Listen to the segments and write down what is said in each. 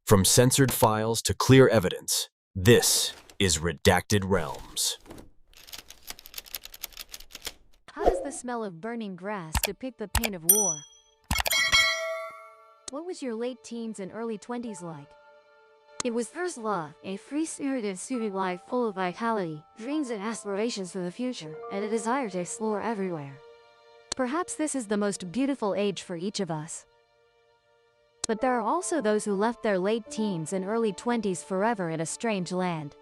From censored files to clear evidence, this is Redacted Realms. How does the smell of burning grass depict the pain of war? What was your late teens and early 20s like? It was first love, a free-spirited student life full of vitality, dreams and aspirations for the future, and a desire to explore everywhere. Perhaps this is the most beautiful age for each of us. But there are also those who left their late teens and early 20s forever in a strange land.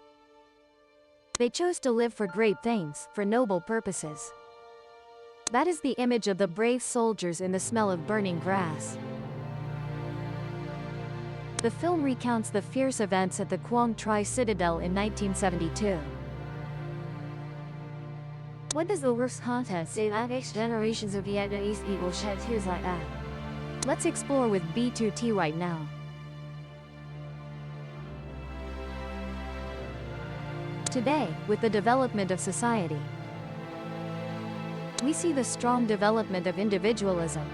They chose to live for great things, for noble purposes. That is the image of the brave soldiers in The Smell of Burning Grass. The film recounts the fierce events at the Quang Tri Citadel in 1972. What does the worst content say that makes generations of Vietnamese people shed tears like that? Let's explore with B2T right now. Today, with the development of society, we see the strong development of individualism,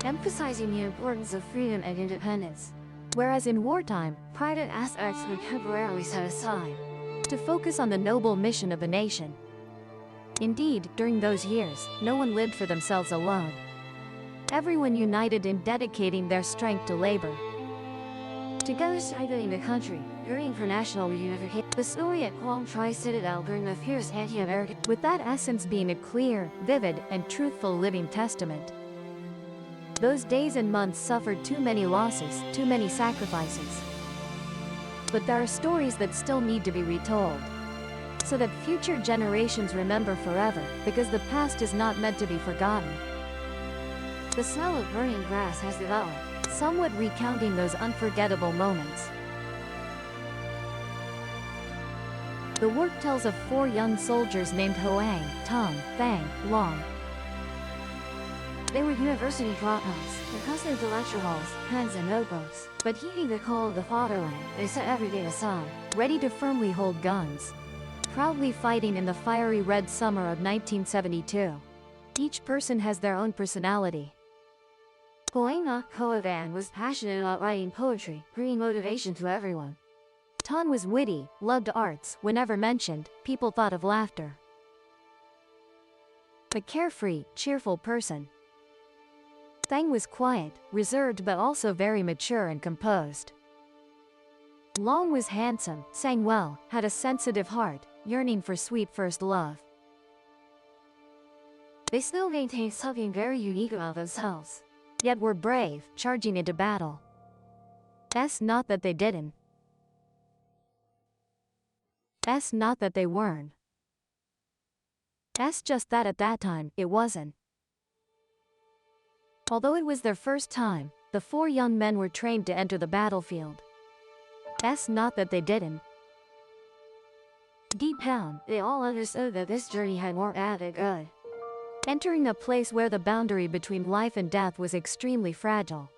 emphasizing the importance of freedom and independence. Whereas in wartime, private aspects were temporarily set aside to focus on the noble mission of the nation. Indeed, during those years, no one lived for themselves alone. Everyone united in dedicating their strength to labor, together strengthening the country, yearning for national reunification. The story at Quang Tri Citadel during the fierce anti-American, with that essence being a clear, vivid, and truthful living testament. Those days and months suffered too many losses, too many sacrifices. But there are stories that still need to be retold, so that future generations remember forever, because the past is not meant to be forgotten. The Smell of Burning Grass has developed, somewhat recounting those unforgettable moments. The work tells of 4 young soldiers named Hoang, Tung, Thang, Long. They were university dropouts, accustomed to lecture halls, pens and notebooks, but heeding the call of the fatherland, they set every day aside, ready to firmly hold guns, proudly fighting in the fiery red summer of 1972. Each person has their own personality. Hoang Ngoc Van was passionate about writing poetry, bringing motivation to everyone. Tan was witty, loved arts. Whenever mentioned, people thought of laughter. A carefree, cheerful person. Thang was quiet, reserved but also very mature and composed. Long was handsome, sang well, had a sensitive heart, yearning for sweet first love. They still maintained something very unique about themselves, yet were brave, charging into battle. That's not that they didn't. That's not that they weren't. That's just that at that time, it wasn't. Although it was their first time, the 4 young men were trained to enter the battlefield. That's not that they didn't. Deep down, they all understood that this journey had more added good. Entering a place where the boundary between life and death was extremely fragile.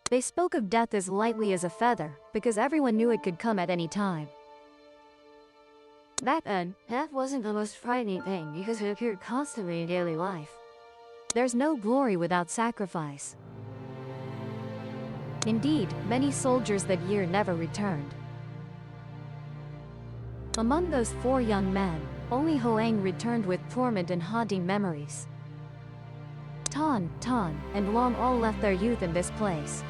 They spoke of death as lightly as a feather, because everyone knew it could come at any time. Back then, death wasn't the most frightening thing because it appeared constantly in daily life. There's no glory without sacrifice. Indeed, many soldiers that year never returned. Among those 4 young men, only Hoang returned with torment and haunting memories. Tan, and Long all left their youth in this place.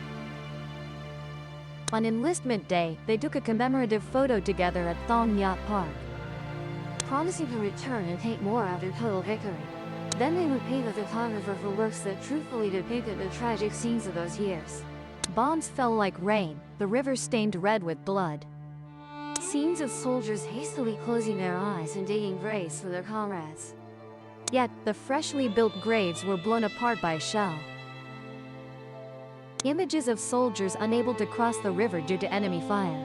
On enlistment day, they took a commemorative photo together at Thong Nhot Park, promising to return and take more after total victory. Then they would pay the photographer for works that truthfully depicted the tragic scenes of those years. Bombs fell like rain, the river stained red with blood. Scenes of soldiers hastily closing their eyes and digging graves for their comrades. Yet, the freshly built graves were blown apart by a shell. Images of soldiers unable to cross the river due to enemy fire.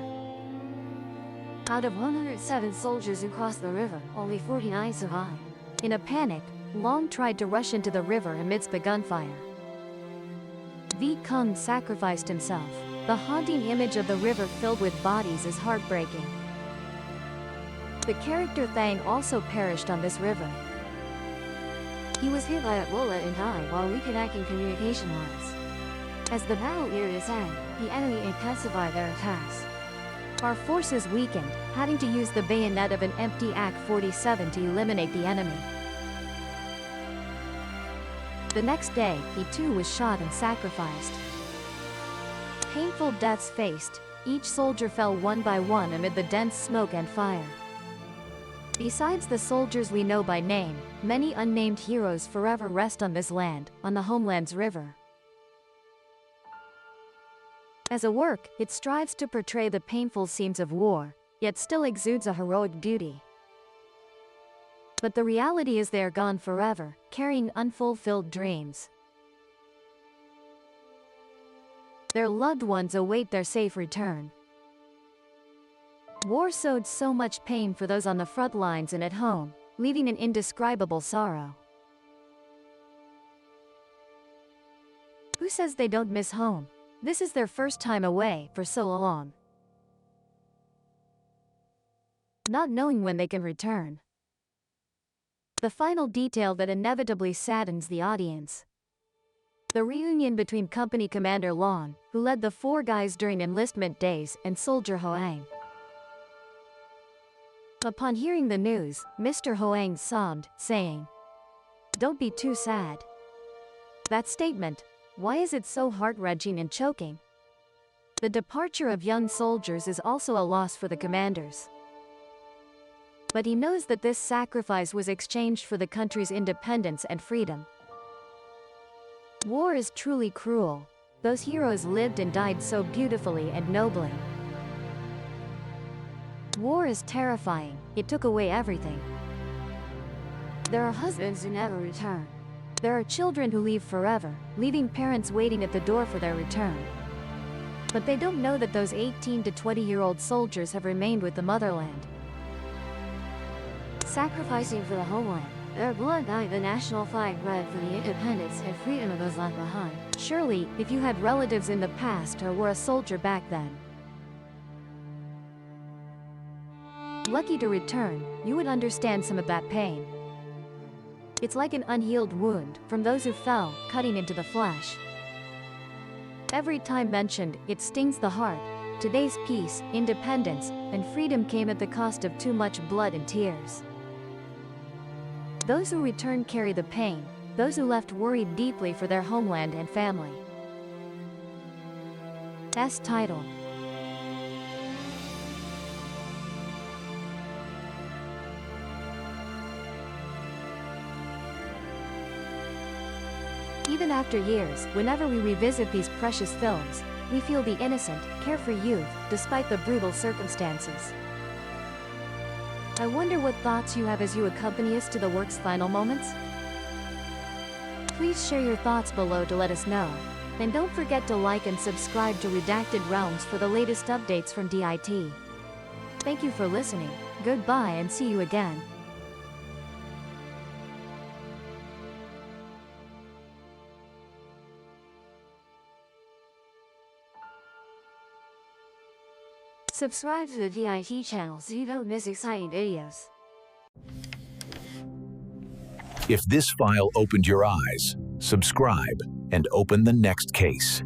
Out of 107 soldiers who crossed the river, only 49 survived. In a panic, Long tried to rush into the river amidst the gunfire. Viet Cong sacrificed himself. The haunting image of the river filled with bodies is heartbreaking. The character Thang also perished on this river. He was hit by a bullet and died while reconnecting communication lines. As the battle neared its end, the enemy intensified their attacks. Our forces weakened, having to use the bayonet of an empty AK-47 to eliminate the enemy. The next day, he too was shot and sacrificed. Painful deaths faced, each soldier fell one by one amid the dense smoke and fire. Besides the soldiers we know by name, many unnamed heroes forever rest on this land, on the homeland's river. As a work, it strives to portray the painful scenes of war, yet still exudes a heroic beauty. But the reality is they are gone forever, carrying unfulfilled dreams. Their loved ones await their safe return. War sowed so much pain for those on the front lines and at home, leaving an indescribable sorrow. Who says they don't miss home? This is their first time away for so long. Not knowing when they can return. The final detail that inevitably saddens the audience. The reunion between Company Commander Long, who led the 4 guys during enlistment days, and Soldier Hoang. Upon hearing the news, Mr. Hoang sobbed, saying, "Don't be too sad." That statement, why is it so heart-wrenching and choking? The departure of young soldiers is also a loss for the commanders. But he knows that this sacrifice was exchanged for the country's independence and freedom. War is truly cruel. Those heroes lived and died so beautifully and nobly. War is terrifying. It took away everything. There are husbands who never return. There are children who leave forever, leaving parents waiting at the door for their return. But they don't know that those 18 to 20-year-old soldiers have remained with the motherland. Sacrificing for the homeland, their blood dyed the national flag red for the independence and freedom of those left behind. Surely, if you had relatives in the past or were a soldier back then, lucky to return, you would understand some of that pain. It's like an unhealed wound from those who fell, cutting into the flesh. Every time mentioned, it stings the heart. Today's peace, independence, and freedom came at the cost of too much blood and tears. Those who return carry the pain, those who left worry deeply for their homeland and family. S. Title. Even after years, whenever we revisit these precious films, we feel the innocent, carefree youth, despite the brutal circumstances. I wonder what thoughts you have as you accompany us to the work's final moments? Please share your thoughts below to let us know. And don't forget to like and subscribe to Redacted Realms for the latest updates from DIT. Thank you for listening, goodbye and see you again. Subscribe to the DIT channel so you don't miss exciting videos. If this file opened your eyes, subscribe and open the next case.